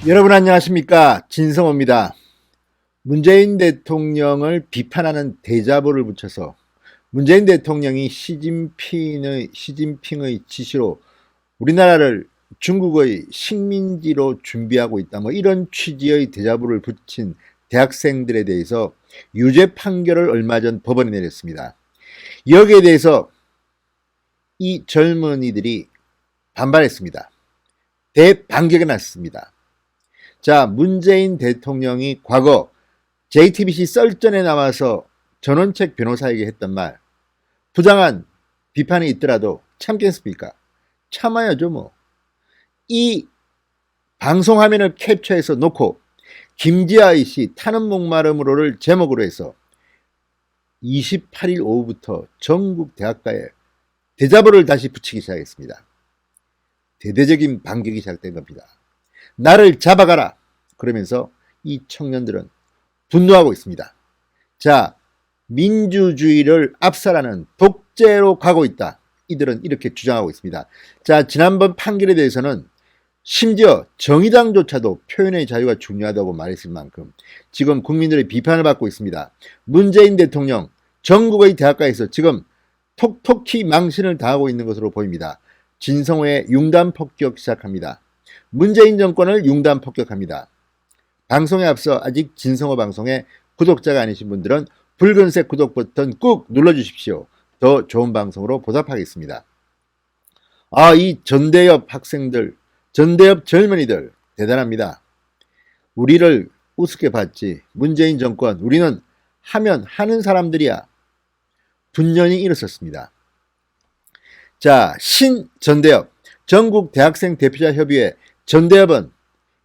여러분 안녕하십니까, 진성호입니다. 문재인 대통령을 비판하는 대자보를 붙여서 문재인 대통령이 시진핑의 지시로 우리나라를 중국의 식민지로 준비하고 있다, 이런 취지의 대자보를 붙인 대학생들에 대해서 유죄 판결을 얼마 전 법원이 내렸습니다. 여기에 대해서 이 젊은이들이 반발했습니다. 대반격이 났습니다. 자, 문재인 대통령이 과거 JTBC 썰전에 나와서 전원책 변호사에게 했던 말, 부당한 비판이 있더라도 참겠습니까? 참아야죠 뭐. 이 방송화면을 캡처해서 놓고 김지아의 시 타는 목마름으로를 제목으로 해서 28일 오후부터 전국 대학가에 대자보를 다시 붙이기 시작했습니다. 대대적인 반격이 시작된 겁니다. 나를 잡아가라, 그러면서 이 청년들은 분노하고 있습니다. 자, 민주주의를 압살하는 독재로 가고 있다, 이들은 이렇게 주장하고 있습니다. 자, 지난번 판결에 대해서는 심지어 정의당조차도 표현의 자유가 중요하다고 말했을 만큼 지금 국민들의 비판을 받고 있습니다. 문재인 대통령 전국의 대학가에서 지금 톡톡히 망신을 당하고 있는 것으로 보입니다. 진성호의 융단 폭격 시작합니다. 문재인 정권을 융단 폭격합니다. 방송에 앞서 아직 진성호 방송에 구독자가 아니신 분들은 붉은색 구독 버튼 꾹 눌러주십시오. 더 좋은 방송으로 보답하겠습니다. 이 전대협 학생들, 전대협 젊은이들 대단합니다. 우리를 우습게 봤지. 문재인 정권, 우리는 하면 하는 사람들이야. 분연히 일어섰습니다. 자, 신전대협 전국 대학생 대표자 협의회 전대협은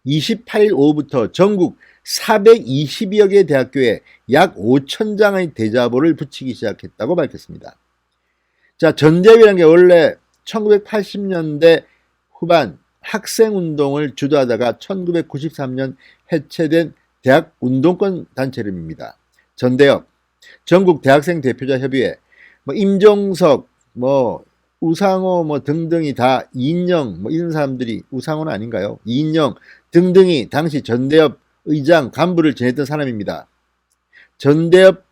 28일 오후부터 전국 420여 개 대학교에 약 5,000장의 대자보를 붙이기 시작했다고 밝혔습니다. 자, 전대협이라는 게 원래 1980년대 후반 학생운동을 주도하다가 1993년 해체된 대학 운동권 단체 이름입니다. 전대협, 전국 대학생 대표자 협의회, 임종석, 우상호 등등이 다 이인영 이런 사람들이, 우상호는 아닌가요? 이인영 등등이 당시 전대협 의장 간부를 지냈던 사람입니다. 전대협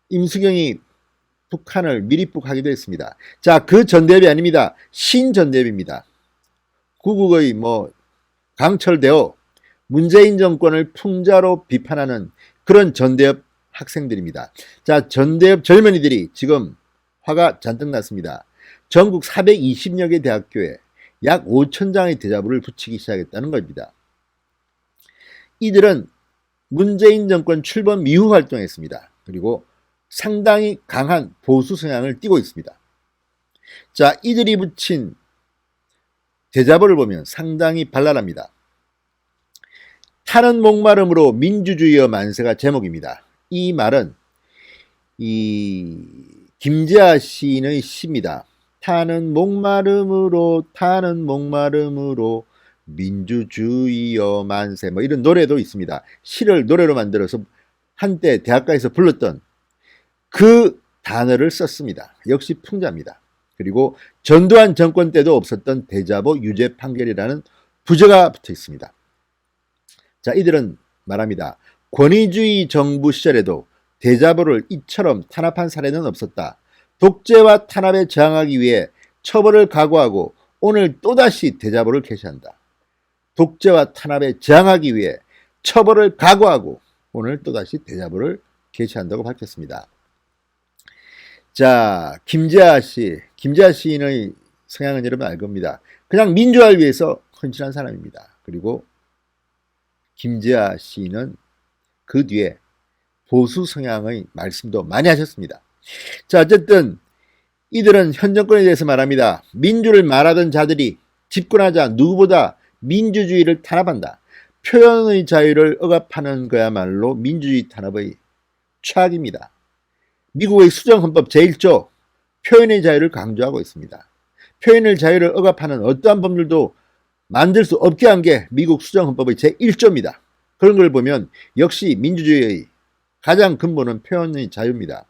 임수경이 북한을 밀입북하기도 했습니다. 자, 그 전대협이 아닙니다. 신전대협입니다. 구국의 강철대오, 문재인 정권을 풍자로 비판하는 그런 전대협 학생들입니다. 자, 전대협 젊은이들이 지금 화가 잔뜩 났습니다. 전국 420여 개 대학교에 약 5,000장의 대자보를 붙이기 시작했다는 겁니다. 이들은 문재인 정권 출범 이후 활동했습니다. 그리고 상당히 강한 보수 성향을 띠고 있습니다. 자, 이들이 붙인 대자보를 보면 상당히 발랄합니다. 타는 목마름으로 민주주의여 만세가 제목입니다. 이 말은 김재하 시인의 시입니다. 타는 목마름으로 민주주의여 만세, 이런 노래도 있습니다. 시를 노래로 만들어서 한때 대학가에서 불렀던 그 단어를 썼습니다. 역시 풍자입니다. 그리고 전두환 정권 때도 없었던 대자보 유죄 판결이라는 부제가 붙어 있습니다. 자, 이들은 말합니다. 권위주의 정부 시절에도 대자보를 이처럼 탄압한 사례는 없었다. 독재와 탄압에 저항하기 위해 처벌을 각오하고 오늘 또다시 대자보를 게시한다. 독재와 탄압에 저항하기 위해 처벌을 각오하고 오늘 또다시 대자보를 게시한다고 밝혔습니다. 자, 김재하 시인의 성향은 여러분 알 겁니다. 그냥 민주화를 위해서 헌신한 사람입니다. 그리고 김재하 시인은 그 뒤에 보수 성향의 말씀도 많이 하셨습니다. 자, 어쨌든 이들은 현 정권에 대해서 말합니다. 민주를 말하던 자들이 집권하자 누구보다 민주주의를 탄압한다. 표현의 자유를 억압하는 거야말로 민주주의 탄압의 최악입니다. 미국의 수정헌법 제1조 표현의 자유를 강조하고 있습니다. 표현의 자유를 억압하는 어떠한 법률도 만들 수 없게 한 게 미국 수정헌법의 제1조입니다. 그런 걸 보면 역시 민주주의의 가장 근본은 표현의 자유입니다.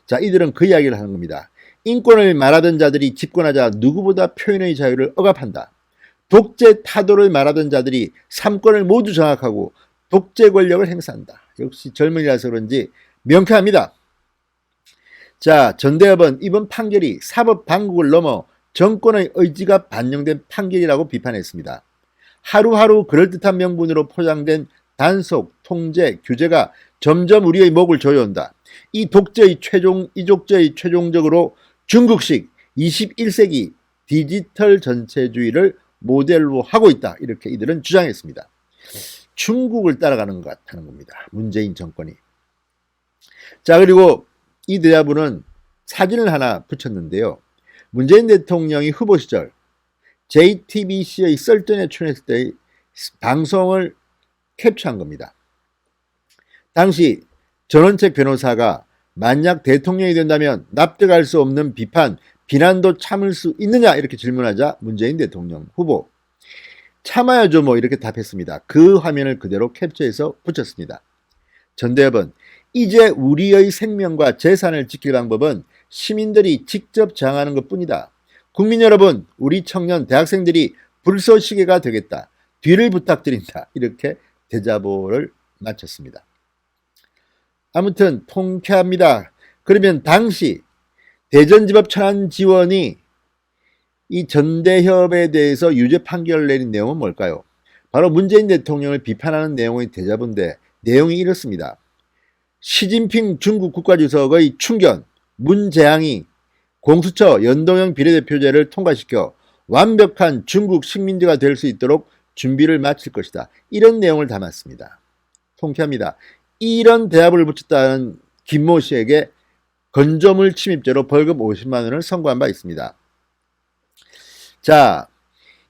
자, 이들은 그 이야기를 하는 겁니다. 인권을 말하던 자들이 집권하자 누구보다 표현의 자유를 억압한다. 독재 타도를 말하던 자들이 3권을 모두 장악하고 독재 권력을 행사한다. 역시 젊은이라서 그런지 명쾌합니다. 자, 전대협은 이번 판결이 사법 당국을 넘어 정권의 의지가 반영된 판결이라고 비판했습니다. 하루하루 그럴듯한 명분으로 포장된 단속, 통제, 규제가 점점 우리의 목을 조여온다. 이 독재의 최종적으로 중국식 21세기 디지털 전체주의를 모델로 하고 있다. 이렇게 이들은 주장했습니다. 중국을 따라가는 것 같다는 겁니다. 문재인 정권이. 자, 그리고 이 대자부는 사진을 하나 붙였는데요. 문재인 대통령이 후보 시절 JTBC의 썰전에 출연했을 때의 방송을 캡처한 겁니다. 당시 전원책 변호사가 만약 대통령이 된다면 납득할 수 없는 비난도 참을 수 있느냐 이렇게 질문하자 문재인 대통령 후보 참아야죠 뭐 이렇게 답했습니다. 그 화면을 그대로 캡처해서 붙였습니다. 전대협은 이제 우리의 생명과 재산을 지킬 방법은 시민들이 직접 정하는 것뿐이다. 국민 여러분, 우리 청년 대학생들이 불쏘시개가 되겠다. 뒤를 부탁드린다. 이렇게 대자보를 마쳤습니다. 아무튼 통쾌합니다. 그러면 당시 대전지법 천안지원이 이 전대협에 대해서 유죄 판결을 내린 내용은 뭘까요? 바로 문재인 대통령을 비판하는 내용의 대자보인데 내용이 이렇습니다. 시진핑 중국 국가주석의 충견, 문재앙이 공수처 연동형 비례대표제를 통과시켜 완벽한 중국 식민지가 될 수 있도록 준비를 마칠 것이다. 이런 내용을 담았습니다. 통쾌합니다. 이런 대합을 붙였다는 김모 씨에게 건조물 침입죄로 벌금 50만 원을 선고한 바 있습니다. 자,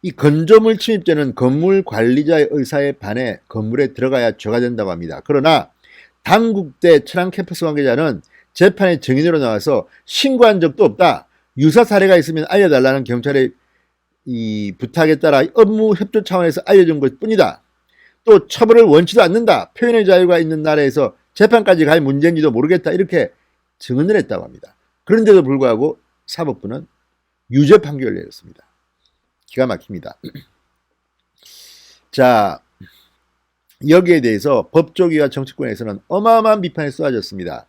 이 건조물 침입죄는 건물 관리자의 의사에 반해 건물에 들어가야 죄가 된다고 합니다. 그러나 당국대 천안 캠퍼스 관계자는 재판에 증인으로 나와서 신고한 적도 없다. 유사 사례가 있으면 알려달라는 경찰의 이 부탁에 따라 업무 협조 차원에서 알려준 것뿐이다. 또 처벌을 원치도 않는다. 표현의 자유가 있는 나라에서 재판까지 갈 문제인지도 모르겠다. 이렇게 증언을 했다고 합니다. 그런데도 불구하고 사법부는 유죄 판결을 내렸습니다. 기가 막힙니다. 자, 여기에 대해서 법조계와 정치권에서는 어마어마한 비판이 쏟아졌습니다.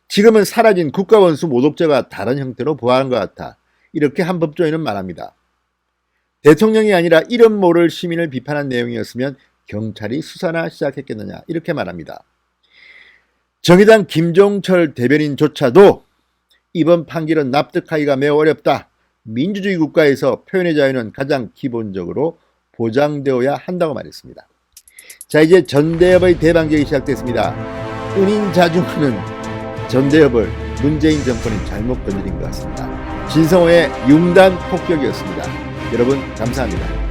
지금은 사라진 국가원수 모독죄가 다른 형태로 부활한 것 같아. 이렇게 한 법조인은 말합니다. 대통령이 아니라 이름 모를 시민을 비판한 내용이었으면 경찰이 수사나 시작했겠느냐 이렇게 말합니다. 정의당 김종철 대변인조차도 이번 판결은 납득하기가 매우 어렵다. 민주주의 국가에서 표현의 자유는 가장 기본적으로 보장되어야 한다고 말했습니다. 자, 이제 전대협의 대반격이 시작됐습니다. 은인자중하는 전대협을 문재인 정권이 잘못 건드린 것 같습니다. 진성호의 융단 폭격이었습니다. 여러분 감사합니다.